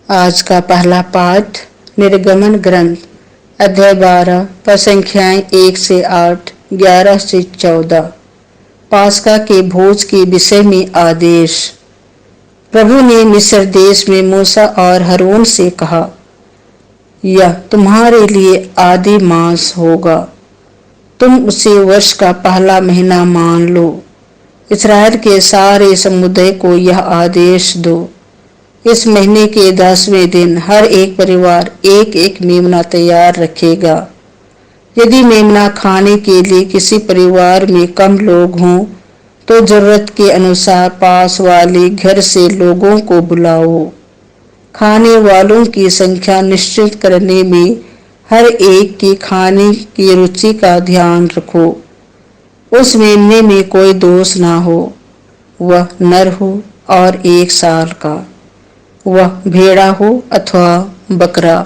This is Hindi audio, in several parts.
आज का पहला पाठ निर्गमन ग्रंथ अध्याय 12 पर संख्याएं 1 से 8, 11 से 14। पास्का के भोज के विषय में आदेश। प्रभु ने मिस्र देश में मूसा और हारून से कहा, यह तुम्हारे लिए आदि मास होगा, तुम उसे वर्ष का पहला महीना मान लो। इस्राएल के सारे समुदाय को यह आदेश दो, इस महीने के 10वें दिन हर एक परिवार एक एक मेमना तैयार रखेगा। यदि मेमना खाने के लिए किसी परिवार में कम लोग हों तो जरूरत के अनुसार पास वाले घर से लोगों को बुलाओ। खाने वालों की संख्या निश्चित करने में हर एक की खाने की रुचि का ध्यान रखो। उस मेमने में कोई दोष ना हो, वह नर हो और 1 साल का, वह भेड़ा हो अथवा बकरा।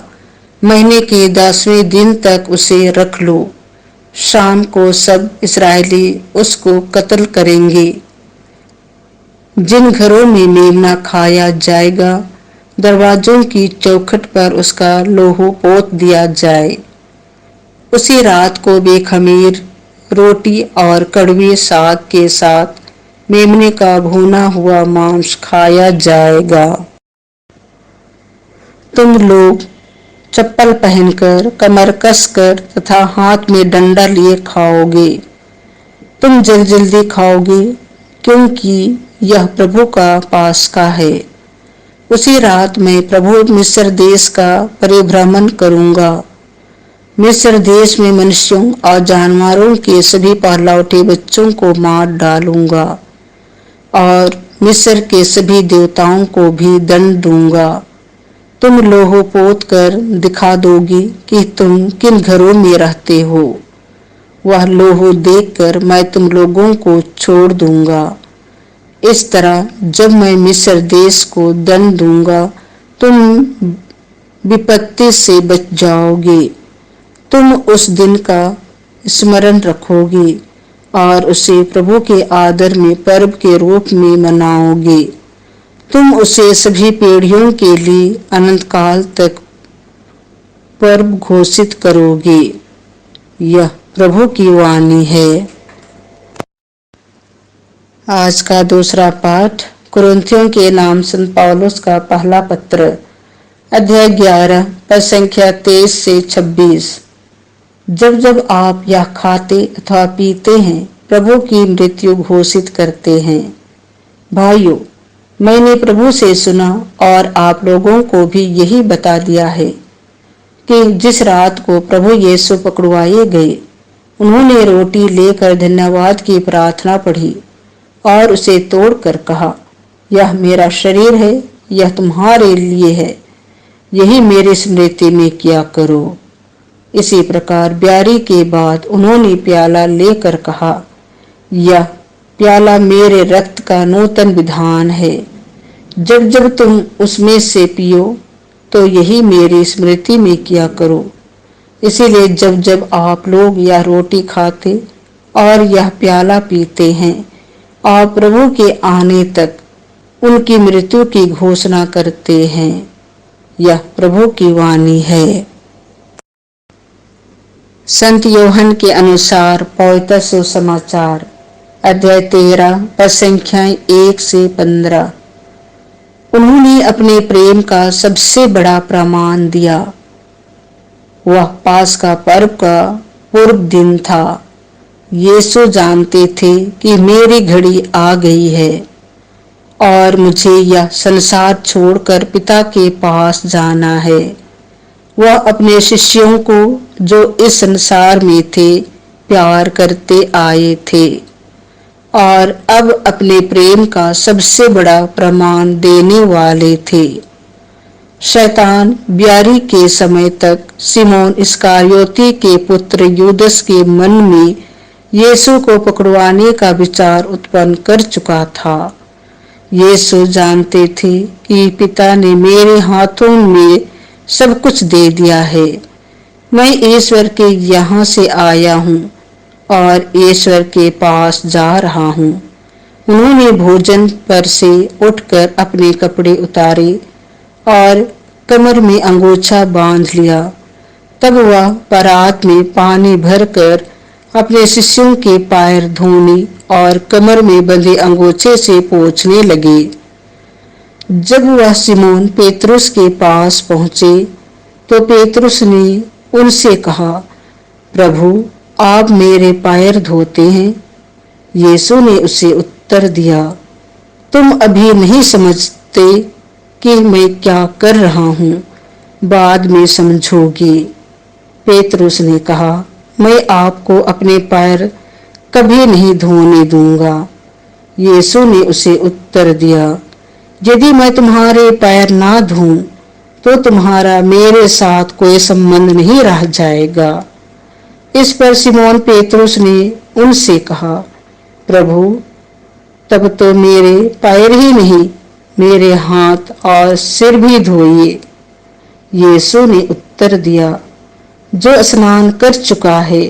महीने के 10वें दिन तक उसे रख लो। शाम को सब इस्राएली उसको कत्ल करेंगे। जिन घरों में मेमना खाया जाएगा, दरवाजों की चौखट पर उसका लोहो पोत दिया जाए। उसी रात को वे खमीर रोटी और कड़वे साग के साथ मेमने का भुना हुआ मांस खाया जाएगा। तुम लोग चप्पल पहनकर, कमर कसकर तथा हाथ में डंडा लिए खाओगे। तुम जल्दी खाओगे, क्योंकि यह प्रभु का पास्का है। उसी रात मैं प्रभु मिस्र देश का परिभ्रमण करूंगा। मिस्र देश में मनुष्यों और जानवरों के सभी पहलौठे बच्चों को मार डालूंगा और मिस्र के सभी देवताओं को भी दंड दूंगा। तुम लोहो पोत कर दिखा दोगी कि तुम किन घरों में रहते हो। वह लोहो देखकर मैं तुम लोगों को छोड़ दूंगा। इस तरह जब मैं मिस्र देश को दंड दूंगा, तुम विपत्ति से बच जाओगे। तुम उस दिन का स्मरण रखोगे और उसे प्रभु के आदर में पर्व के रूप में मनाओगे। तुम उसे सभी पीढ़ियों के लिए अनंत काल तक पर्व घोषित करोगे। यह प्रभु की वाणी है। आज का दूसरा पाठ कुरिन्थियों के नाम संत पौलुस का पहला पत्र अध्याय 11 पद संख्या 23 से 26। जब जब आप यह खाते अथवा पीते हैं, प्रभु की मृत्यु घोषित करते हैं। भाइयों, मैंने प्रभु से सुना और आप लोगों को भी यही बता दिया है कि जिस रात को प्रभु यीशु पकड़वाए गए, उन्होंने रोटी लेकर धन्यवाद की प्रार्थना पढ़ी और उसे तोड़कर कहा, यह मेरा शरीर है, यह तुम्हारे लिए है, यही मेरी स्मृति में किया करो। इसी प्रकार ब्यारी के बाद उन्होंने प्याला लेकर कहा, यह प्याला मेरे रक्त का नूतन विधान है। जब जब तुम उसमें से पियो तो यही मेरी स्मृति में किया करो। इसीलिए जब जब आप लोग यह रोटी खाते और यह प्याला पीते हैं, आप प्रभु के आने तक उनकी मृत्यु की घोषणा करते हैं। यह प्रभु की वाणी है। संत यूहन्ना के अनुसार पवित्र सुसमाचार अध्याय 13 पद संख्याएं 1 से 15। उन्होंने अपने प्रेम का सबसे बड़ा प्रमाण दिया। वह पास्का पर्व का पूर्व दिन था। यीशु जानते थे कि मेरी घड़ी आ गई है और मुझे यह संसार छोड़कर पिता के पास जाना है। वह अपने शिष्यों को जो इस संसार में थे प्यार करते आए थे और अब अपने प्रेम का सबसे बड़ा प्रमाण देने वाले थे। शैतान ब्यारी के समय तक सिमोन इस्करियोती के पुत्र यूदस के मन में यीशु को पकड़वाने का विचार उत्पन्न कर चुका था। यीशु जानते थे कि पिता ने मेरे हाथों में सब कुछ दे दिया है। मैं ईश्वर के यहाँ से आया हूँ और ईश्वर के पास जा रहा हूँ। उन्होंने भोजन पर से उठकर अपने कपड़े उतारे और कमर में अंगोछा बांध लिया। तब वह परात में पानी भरकर अपने शिष्यों के पैर धोने और कमर में बंधे अंगोछे से पोंछने लगे। जब वह सिमोन पेतरुस के पास पहुंचे तो पेतरुस ने उनसे कहा, प्रभु, आप मेरे पैर धोते हैं? यीशु ने उसे उत्तर दिया, तुम अभी नहीं समझते कि मैं क्या कर रहा हूं, बाद में समझोगे। पेतरुस ने कहा, मैं आपको अपने पैर कभी नहीं धोने दूंगा। यीशु ने उसे उत्तर दिया, यदि मैं तुम्हारे पैर ना धोऊं तो तुम्हारा मेरे साथ कोई संबंध नहीं रह जाएगा। इस पर सिमोन पेतरुस ने उनसे कहा, प्रभु, तब तो मेरे पैर ही नहीं, मेरे हाथ और सिर भी धोइए। यीशु ने उत्तर दिया, जो स्नान कर चुका है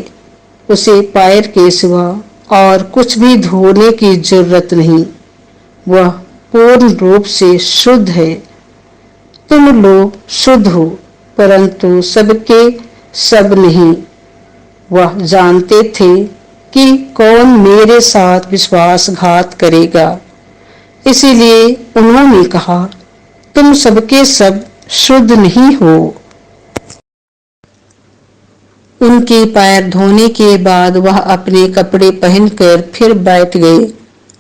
उसे पैर के सिवा और कुछ भी धोने की जरूरत नहीं, वह पूर्ण रूप से शुद्ध है। तुम लोग शुद्ध हो, परंतु सबके सब नहीं। वह जानते थे कि कौन मेरे साथ विश्वासघात करेगा, इसीलिए उन्होंने कहा, तुम सबके सब शुद्ध नहीं हो। उनके पैर धोने के बाद वह अपने कपड़े पहनकर फिर बैठ गए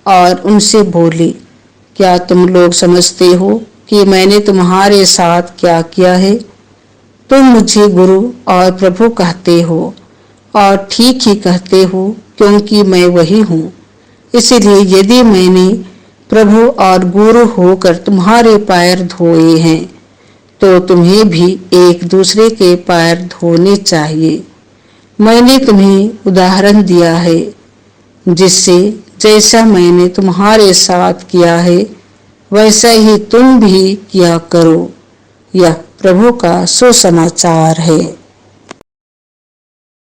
और उनसे बोले, क्या तुम लोग समझते हो कि मैंने तुम्हारे साथ क्या किया है? तुम मुझे गुरु और प्रभु कहते हो और ठीक ही कहते हो, क्योंकि मैं वही हूँ। इसलिए यदि मैंने प्रभु और गुरु होकर तुम्हारे पैर धोए हैं तो तुम्हें भी एक दूसरे के पैर धोने चाहिए। मैंने तुम्हें उदाहरण दिया है, जिससे जैसा मैंने तुम्हारे साथ किया है वैसा ही तुम भी किया करो। यह प्रभु का सुसमाचार है।